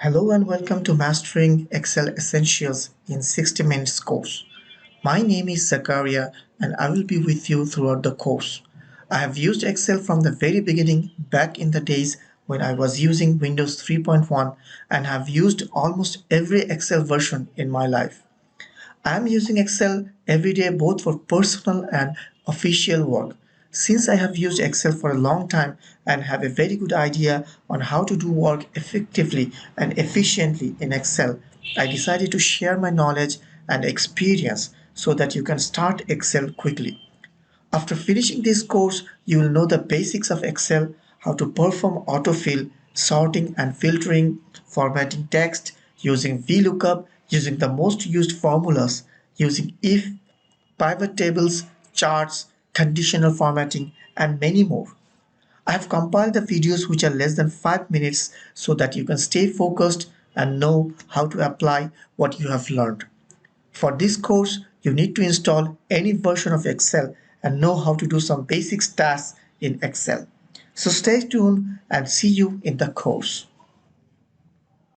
Hello and welcome to Mastering Excel Essentials in 60 Minutes course. My name is Zakaria and I will be with you throughout the course. I have used Excel from the very beginning back in the days when I was using Windows 3.1 and have used almost every Excel version in my life. I am using Excel every day both for personal and official work. Since I have used Excel for a long time and have a very good idea on how to do work effectively and efficiently in Excel, I decided to share my knowledge and experience so that you can start Excel quickly. After finishing this course, you will know the basics of Excel, how to perform autofill, sorting and filtering, formatting text, using VLOOKUP, using the most used formulas, using if, pivot tables, charts, conditional formatting, and many more. I have compiled the videos which are less than 5 minutes so that you can stay focused and know how to apply what you have learned. For this course, you need to install any version of Excel and know how to do some basic tasks in Excel. So stay tuned and see you in the course.